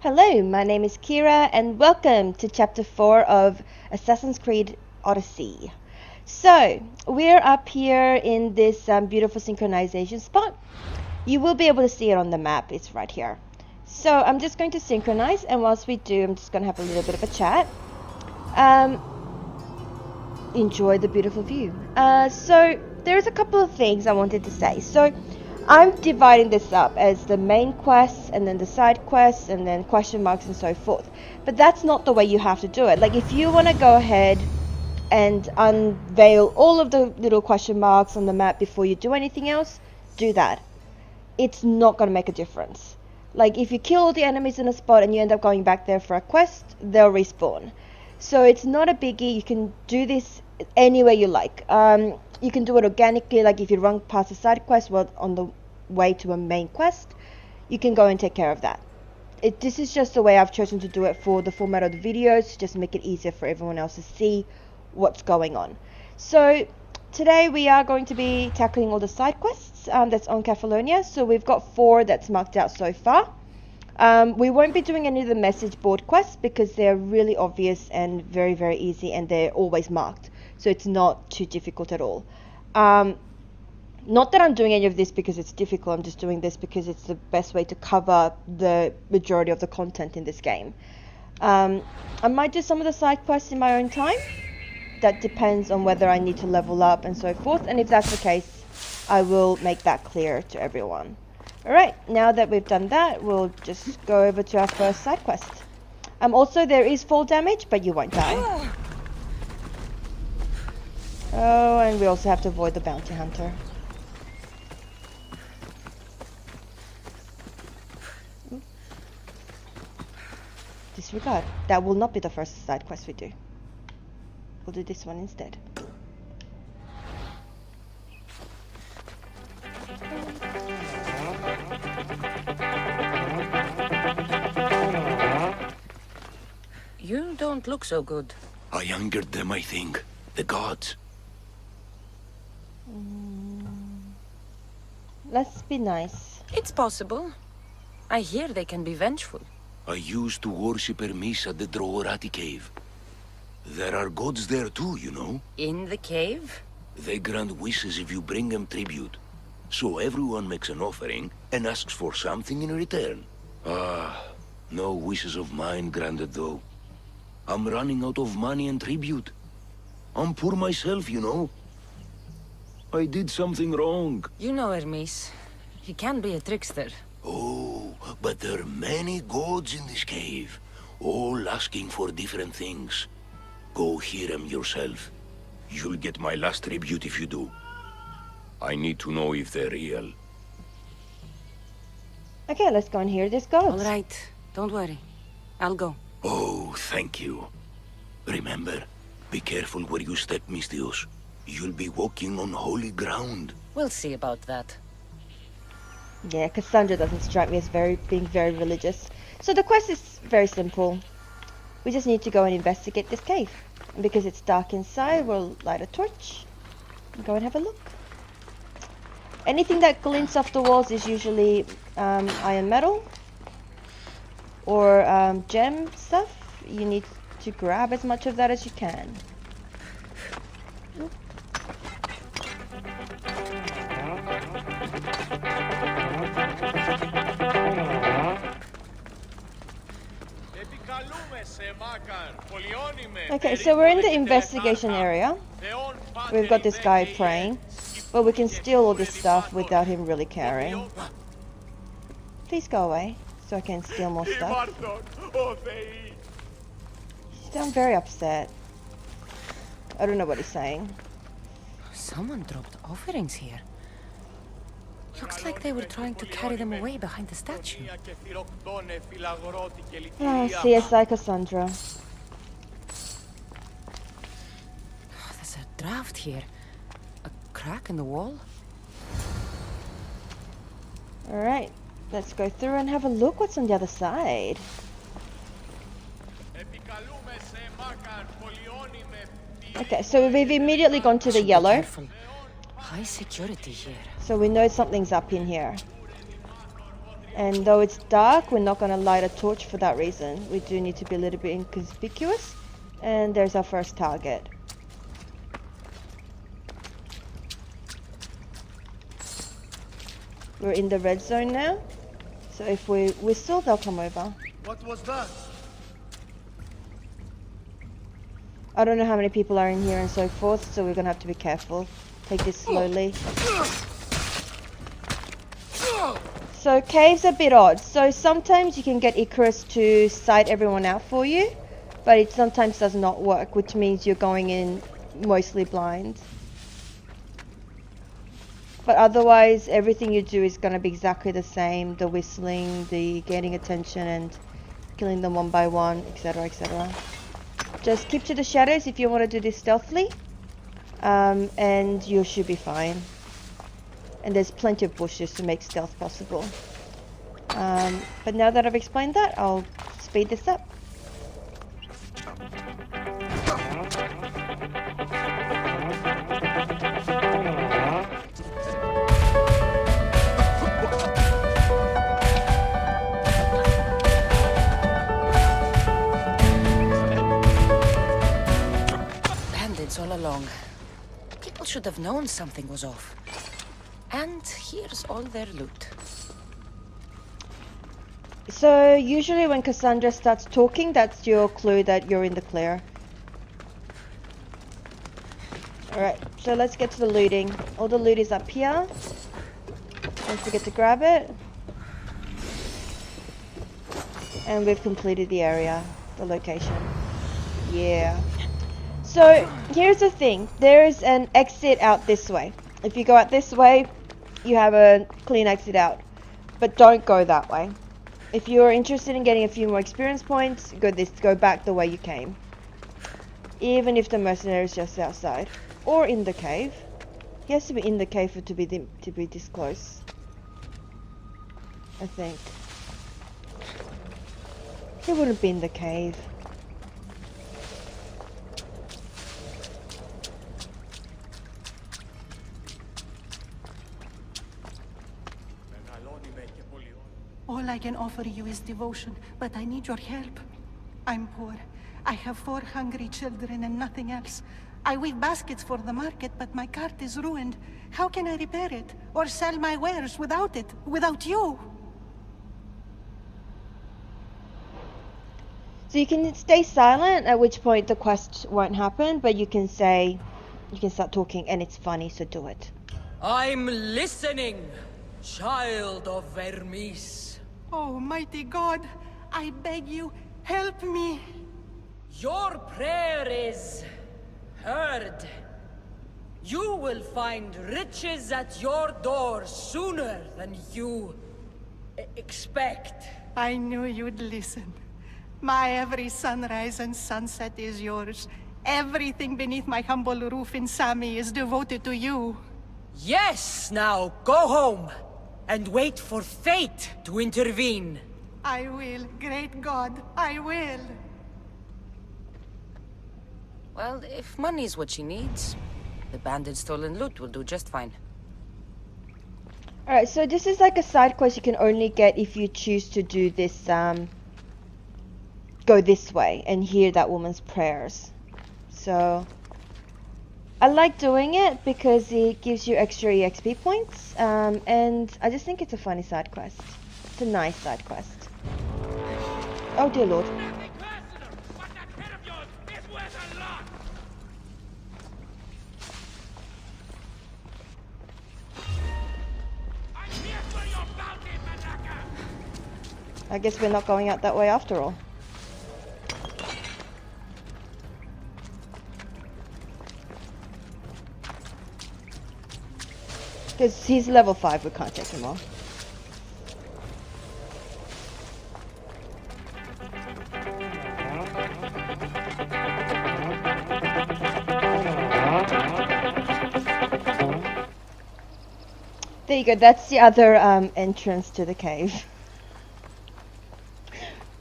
Hello, my name is Kira and welcome to Chapter 4 of Assassin's Creed Odyssey. So, we're up here in this beautiful synchronization spot. You will be able to see it on the map, it's right here. So, I'm just going to synchronize, and whilst we do, I'm just going to have a little bit of a chat. Enjoy the beautiful view. So, there's a couple of things I wanted to say. So, I'm dividing this up as the main quests and then the side quests and then question marks and so forth. But that's not the way you have to do it. Like, if you want to go ahead and unveil all of the little question marks on the map before you do anything else, do that. It's not going to make a difference. Like, if you kill all the enemies in a spot and you end up going back there for a quest, they'll respawn. So it's not a biggie. You can do this any way you like. You can do it organically, like if you run past a side quest while on the way to a main quest, you can go and take care of that. This is just the way I've chosen to do it for the format of the videos, to just make it easier for everyone else to see what's going on. So today we are going to be tackling all the side quests that's on Kephallonia. So we've got 4 that's marked out so far. We won't be doing any of the message board quests because they're really obvious and very, very easy, and they're always marked. So it's not too difficult at all. Not that I'm doing any of this because it's difficult, I'm just doing this because it's the best way to cover the majority of the content in this game. I might do some of the side quests in my own time. That depends on whether I need to level up and so forth, and if that's the case, I will make that clear to everyone. Alright, now that we've done that, we'll just go over to our first side quest. Also, there is fall damage, but you won't die. Oh, and we also have to avoid the bounty hunter. Disregard. That will not be the first side quest we do. We'll do this one instead. You don't look so good. I angered them, I think. The gods. Let's be nice. It's possible. I hear they can be vengeful. I used to worship Hermes at the Droorati cave. There are gods there too, you know. In the cave? They grant wishes if you bring them tribute. So everyone makes an offering and asks for something in return. No wishes of mine granted though. I'm running out of money and tribute. I'm poor myself, you know. I did something wrong. You know Hermes. He can be a trickster. Oh, but there are many gods in this cave, all asking for different things. Go hear them yourself. You'll get my last tribute if you do. I need to know if they're real. Okay, let's go and hear this gods. All right, don't worry. I'll go. Oh, thank you. Remember, be careful where you step, Mistios. You'll be walking on holy ground. We'll see about that. Yeah, Cassandra doesn't strike me as being very religious. So the quest is very simple. We just need to go and investigate this cave. And because it's dark inside, we'll light a torch and go and have a look. Anything that glints off the walls is usually iron metal or gem stuff. You need to grab as much of that as you can. Okay, so we're in the investigation area. We've got this guy praying, but we can steal all this stuff without him really caring. Please go away, so I can steal more stuff. You sound very upset. I don't know what he's saying. Someone dropped offerings here. Looks like they were trying to carry them away behind the statue. CSI Cassandra. There's a draft here. A crack in the wall. Alright, let's go through and have a look what's on the other side. Okay, so we've immediately gone to the yellow. Careful. High security here. So we know something's up in here. And though it's dark, we're not going to light a torch for that reason. We do need to be a little bit inconspicuous. And there's our first target. We're in the red zone now. So if we whistle, they'll come over. What was that? I don't know how many people are in here and so forth, so we're going to have to be careful. Take this slowly. So caves are a bit odd. So sometimes you can get Icarus to sight everyone out for you, but it sometimes does not work, which means you're going in mostly blind. But otherwise, everything you do is going to be exactly the same. The whistling, the getting attention and killing them one by one, etc, etc. Just keep to the shadows if you want to do this stealthily, and you should be fine. And there's plenty of bushes to make stealth possible. But now that I've explained that, I'll speed this up. Bandits all along. People should have known something was off. And here's all their loot. So usually when Cassandra starts talking, that's your clue that you're in the clear. Alright, so let's get to the looting. All the loot is up here. Don't forget to grab it. And we've completed the area, the location. Yeah. So here's the thing. There is an exit out this way. If you go out this way, you have a clean exit out. But don't go that way. If you're interested in getting a few more experience points, go back the way you came. Even if the mercenary is just outside. Or in the cave. He has to be in the cave for to be this close. I think. He wouldn't be in the cave. All I can offer you is devotion, but I need your help. I'm poor. I have 4 hungry children and nothing else. I weave baskets for the market, but my cart is ruined. How can I repair it? Or sell my wares without it? Without you? So you can stay silent, at which point the quest won't happen, but you can start talking, and it's funny, so do it. I'm listening, child of Vermis. Oh, mighty God, I beg you, help me. Your prayer is heard. You will find riches at your door sooner than you expect. I knew you'd listen. My every sunrise and sunset is yours. Everything beneath my humble roof in Sami is devoted to you. Yes, now go home and wait for fate to intervene. I will, great God, I will. Well, if money's what she needs, the bandit stolen loot will do just fine. Alright, so this is like a side quest you can only get if you choose to do this, go this way and hear that woman's prayers. So I like doing it because it gives you extra EXP points, and I just think it's a funny side quest. It's a nice side quest. Oh dear lord. I guess we're not going out that way after all. Because he's level 5, we can't take him on. There you go, that's the other entrance to the cave.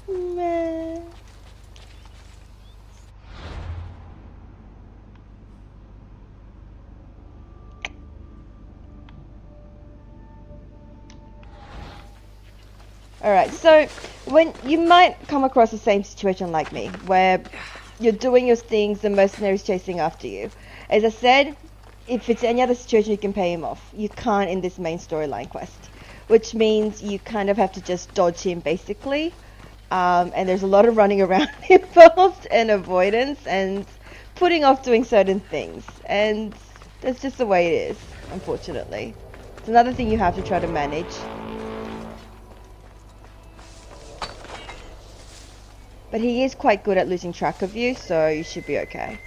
Man. Alright, so when you might come across the same situation like me, where you're doing your things, the mercenary's chasing after you. As I said, if it's any other situation, you can pay him off. You can't in this main storyline quest, which means you kind of have to just dodge him, basically. And there's a lot of running around involved, and avoidance, and putting off doing certain things. And that's just the way it is, unfortunately. It's another thing you have to try to manage. But he is quite good at losing track of you, so you should be okay.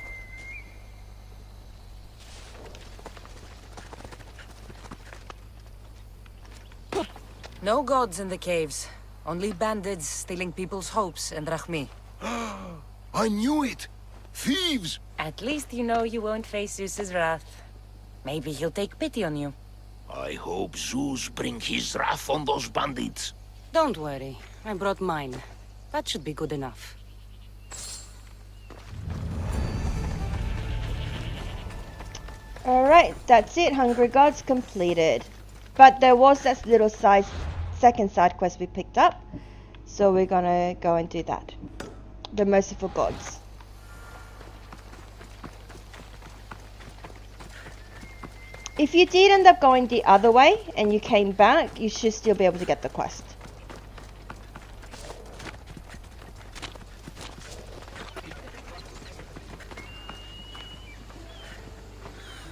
No gods in the caves. Only bandits stealing people's hopes and Rahmi. I knew it! Thieves! At least you know you won't face Zeus's wrath. Maybe he'll take pity on you. I hope Zeus bring his wrath on those bandits. Don't worry, I brought mine. That should be good enough. Alright, that's it. Hungry Gods completed. But there was that little second side quest we picked up. So we're gonna go and do that. The Merciful Gods. If you did end up going the other way and you came back, you should still be able to get the quest.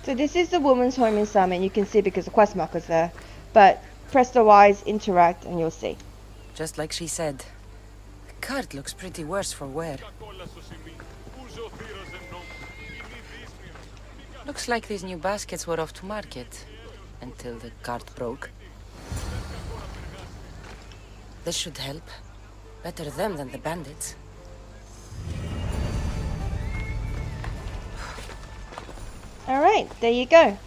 So this is the woman's home in Summon. You can see because the quest marker's there. But press the Y's, interact, and you'll see. Just like she said. The cart looks pretty worse for wear. Looks like these new baskets were off to market. Until the cart broke. This should help. Better them than the bandits. Alright, there you go.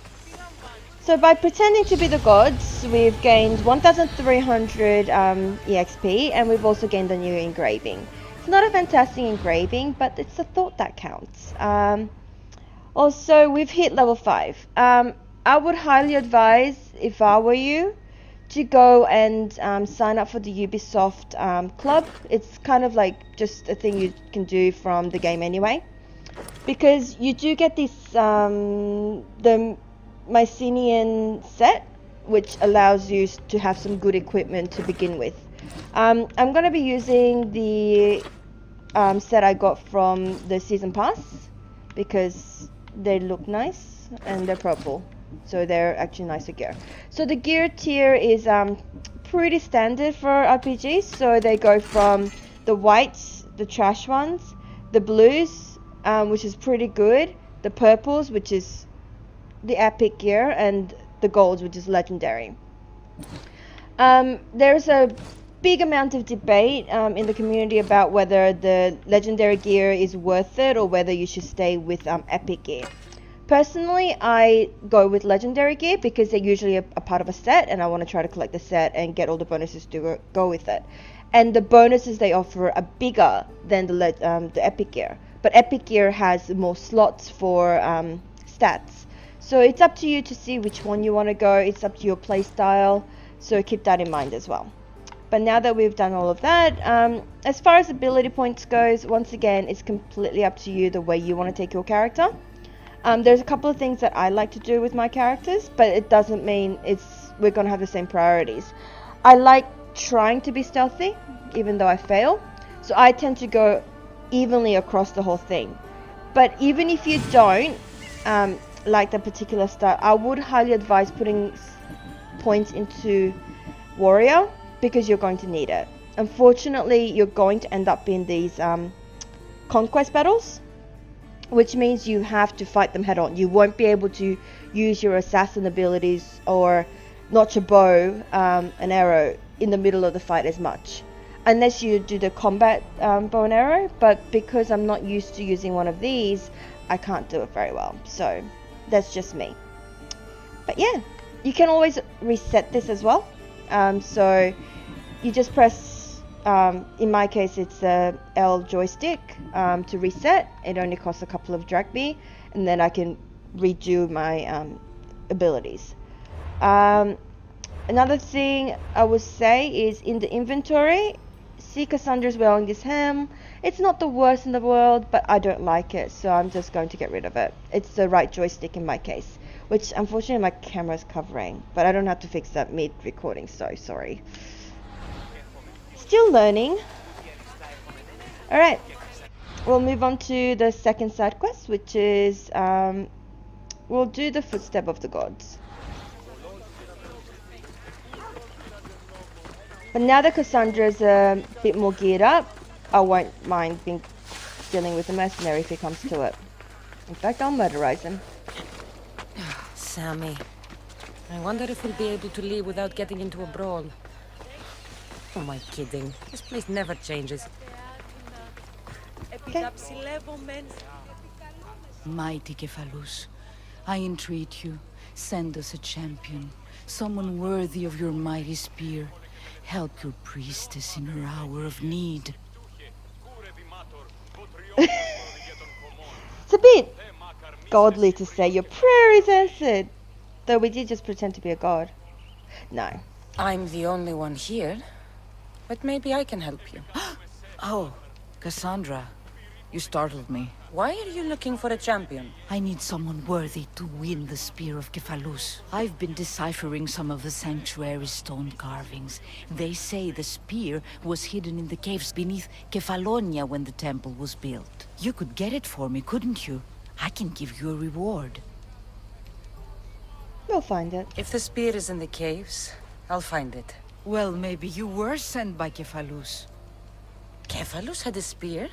So by pretending to be the gods, we've gained 1,300 EXP, and we've also gained a new engraving. It's not a fantastic engraving, but it's the thought that counts. Also, we've hit level 5. I would highly advise, if I were you, to go and sign up for the Ubisoft club. It's kind of like just a thing you can do from the game anyway. Because you do get this, the Mycenaean set, which allows you to have some good equipment to begin with. I'm going to be using the set I got from the Season Pass, because they look nice, and they're purple, so they're actually nicer gear. So the gear tier is pretty standard for RPGs, so they go from the whites, the trash ones, the blues, which is pretty good, the purples, which is the epic gear, and the golds, which is legendary. There's a big amount of debate in the community about whether the legendary gear is worth it or whether you should stay with epic gear. Personally, I go with legendary gear because they're usually a part of a set, and I want to try to collect the set and get all the bonuses to go with it. And the bonuses they offer are bigger than the epic gear. But epic gear has more slots for stats. So it's up to you to see which one you want to go. It's up to your playstyle. So keep that in mind as well. But now that we've done all of that, as far as ability points goes, once again, it's completely up to you the way you want to take your character. There's a couple of things that I like to do with my characters, but it doesn't mean we're going to have the same priorities. I like trying to be stealthy, even though I fail. So I tend to go evenly across the whole thing. But even if you don't like that particular style, I would highly advise putting points into warrior, because you're going to need it. Unfortunately, you're going to end up in these conquest battles, which means you have to fight them head on. You won't be able to use your assassin abilities or notch a bow, an arrow in the middle of the fight as much, unless you do the combat bow and arrow. But because I'm not used to using one of these, I can't do it very well. So that's just me. But yeah, you can always reset this as well. So you just press, in my case it's the L joystick to reset. It only costs a couple of drachmi, and then I can redo my abilities. Another thing I would say is in the inventory, see Cassandra's wearing this hem. It's not the worst in the world, but I don't like it, so I'm just going to get rid of it. It's the right joystick in my case, which unfortunately my camera's covering, but I don't have to fix that mid-recording, so sorry. Still learning. Alright, we'll move on to the second side quest, which is, we'll do the Footstep of the Gods. But now that Cassandra's a bit more geared up, I won't mind dealing with the mercenary if he comes to it. In fact, I'll murderize him. Sammy. I wonder if we'll be able to leave without getting into a brawl. Oh, am I kidding? This place never changes. Okay. Mighty Kephallos, I entreat you, send us a champion, someone worthy of your mighty spear. Help your priestess in her hour of need. It's a bit godly to say your prayer is answered, though we did just pretend to be a god. No. I'm the only one here, but maybe I can help you. Oh, Cassandra, you startled me. Why are you looking for a champion? I need someone worthy to win the Spear of Kephallos. I've been deciphering some of the sanctuary's stone carvings. They say the spear was hidden in the caves beneath Kephallonia when the temple was built. You could get it for me, couldn't you? I can give you a reward. We'll find it. If the spear is in the caves, I'll find it. Well, maybe you were sent by Kephallos. Kephallos had a spear?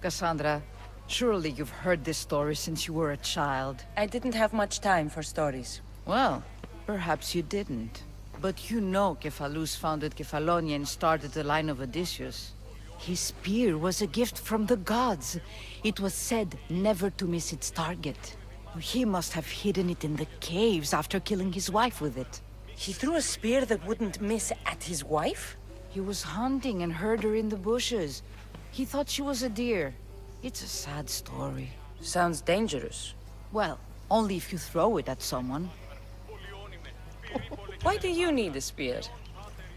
Cassandra, surely you've heard this story since you were a child. I didn't have much time for stories. Well, perhaps you didn't. But you know Kephallos founded Kephallonia and started the line of Odysseus. His spear was a gift from the gods. It was said never to miss its target. He must have hidden it in the caves after killing his wife with it. He threw a spear that wouldn't miss at his wife? He was hunting and heard her in the bushes. He thought she was a deer. It's a sad story. Sounds dangerous. Well, only if you throw it at someone. Why do you need a spear?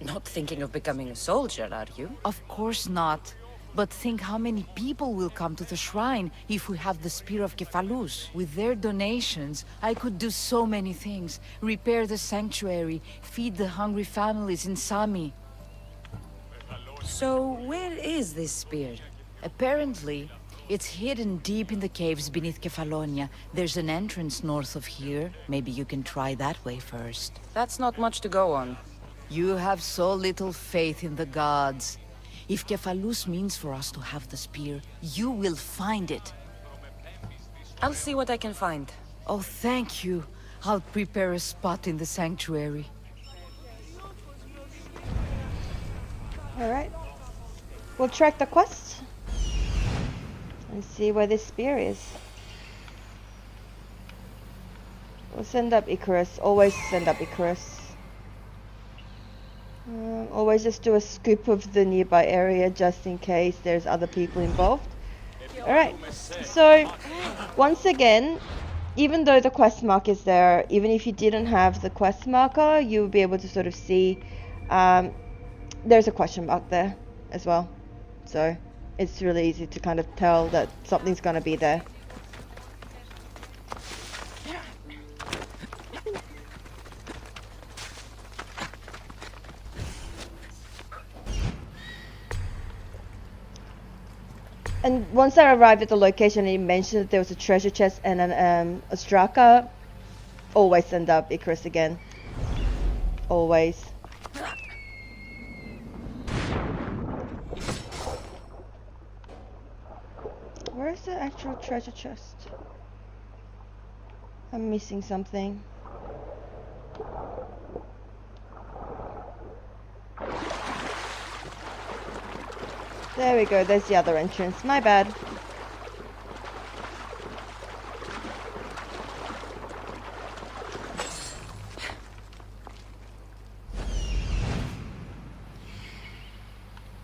Not thinking of becoming a soldier, are you? Of course not. But think how many people will come to the shrine if we have the Spear of Kephallos. With their donations, I could do so many things. Repair the sanctuary, feed the hungry families in Sami. So, where is this spear? Apparently, it's hidden deep in the caves beneath Kephallonia. There's an entrance north of here. Maybe you can try that way first. That's not much to go on. You have so little faith in the gods. If Kephallos means for us to have the spear, you will find it. I'll see what I can find. Oh, thank you. I'll prepare a spot in the sanctuary. Alright. We'll track the quest and see where this spear is. We'll send up Icarus. Always send up Icarus. Always just do a scoop of the nearby area just in case there's other people involved. Alright, so once again, even though the quest mark is there, even if you didn't have the quest marker, you'll be able to sort of see there's a question mark there as well. So it's really easy to kind of tell that something's going to be there. And once I arrived at the location and it mentioned that there was a treasure chest and an Ostraka, always send up Icarus again. Always. Where is the actual treasure chest? I'm missing something. There we go, there's the other entrance. My bad.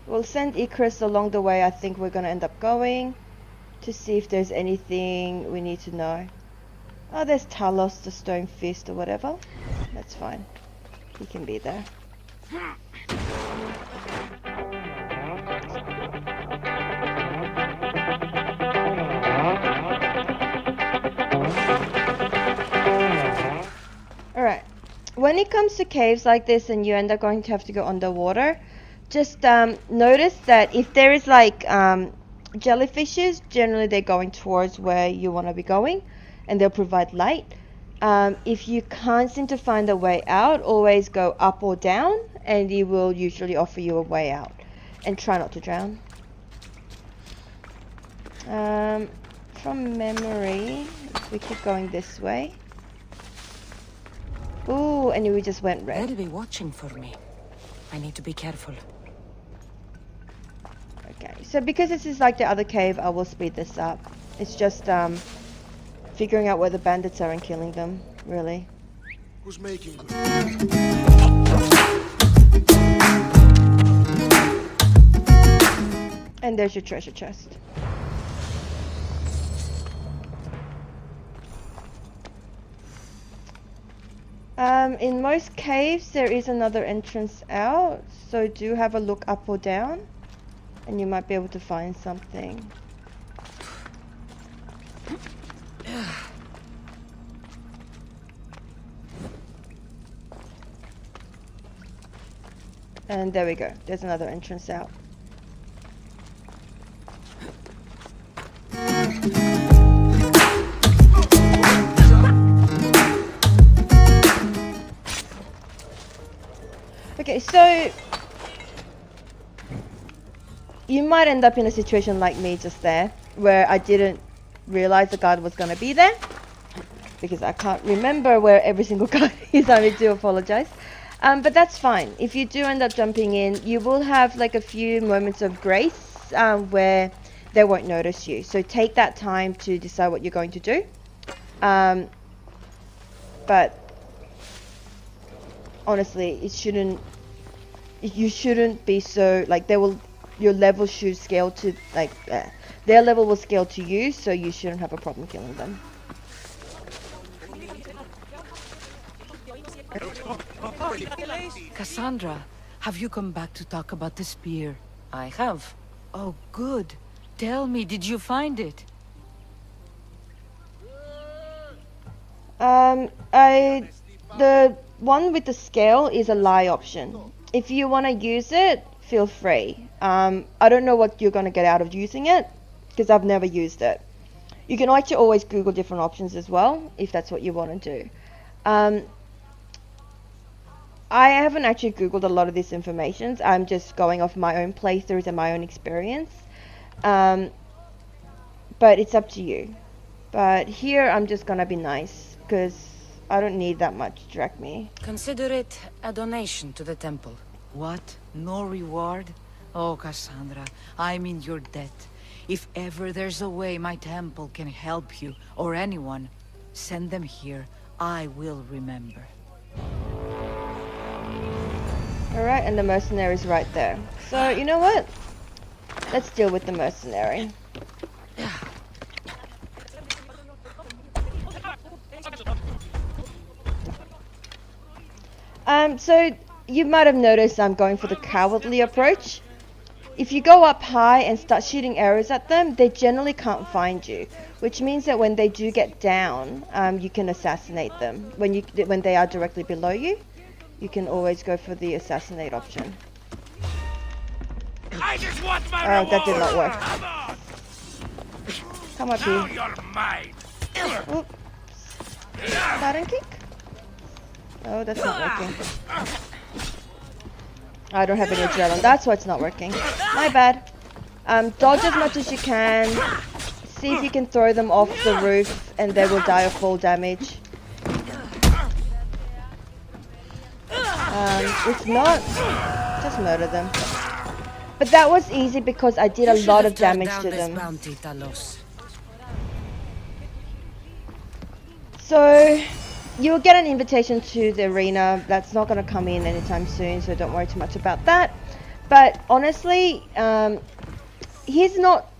We'll send Icarus along the way I think we're gonna end up going to see if there's anything we need to know. Oh, there's Talos the Stone Fist or whatever. That's fine. he can be there. Alright, when it comes to caves like this and you end up going to have to go underwater, just notice that if there is like jellyfishes, generally they're going towards where you want to be going and they'll provide light. If you can't seem to find a way out, always go up or down and it will usually offer you a way out. And try not to drown. From memory, if we keep going this way. Ooh, and we just went red. They'll be watching for me. I need to be careful. Okay, so because this is like the other cave, I will speed this up. It's just figuring out where the bandits are and killing them, really. Who's making good? And there's your treasure chest. In most caves there is another entrance out, so do have a look up or down and you might be able to find something. And there we go, there's another entrance out. Okay, so you might end up in a situation like me just there, where I didn't realize the guard was going to be there, because I can't remember where every single guard is. I do apologize. But that's fine. If you do end up jumping in, you will have like a few moments of grace where they won't notice you. So take that time to decide what you're going to do. But honestly, you shouldn't be so, like, your level should scale to, like, their level will scale to you, so you shouldn't have a problem killing them. Cassandra, have you come back to talk about the spear? I have. Oh, good. Tell me, did you find it? The one with the scale is a lie option. If you want to use it, feel free. I don't know what you're going to get out of using it, because I've never used it. You can actually always Google different options as well, if that's what you want to do. I haven't actually Googled a lot of this information. I'm just going off my own playthroughs and my own experience. But it's up to you. But here I'm just going to be nice, because I don't need that much to direct me. Consider it a donation to the temple. What? No reward? Oh, Cassandra, I'm in your debt. If ever there's a way my temple can help you, or anyone, send them here. I will remember. Alright, and the mercenary's right there. So, you know what? Let's deal with the mercenary. So you might have noticed I'm going for the cowardly approach. If you go up high and start shooting arrows at them, they generally can't find you, which means that when they do get down, you can assassinate them. When they are directly below you, you can always go for the assassinate option. I just want my Oh, that did not work. Come up Now here. you're mine. Oops. Button kick? Oh, that's not working. I don't have any adrenaline. That's why it's not working. My bad. Dodge as much as you can. See if you can throw them off the roof and they will die of fall damage. If not, just murder them. But that was easy because I did a lot of damage to them. Bounty, Talos. So you'll get an invitation to the arena. That's not going to come in anytime soon, so don't worry too much about that. But honestly, he's not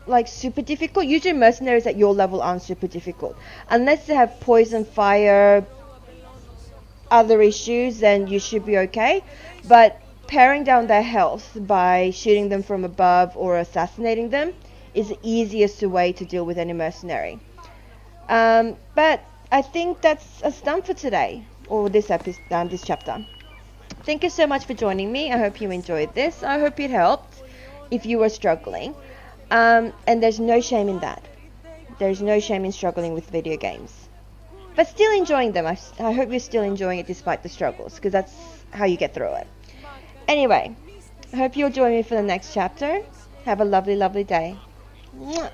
like super difficult. Usually mercenaries at your level aren't super difficult, unless they have poison, fire, other issues, then you should be okay. But paring down their health by shooting them from above or assassinating them is the easiest way to deal with any mercenary. But I think that's us done for today, or this episode, this chapter. Thank you so much for joining me. I hope you enjoyed this. I hope it helped if you were struggling. And there's no shame in that. There's no shame in struggling with video games. But still enjoying them. I hope you're still enjoying it despite the struggles, because that's how you get through it. Anyway, I hope you'll join me for the next chapter. Have a lovely, lovely day. Mwah.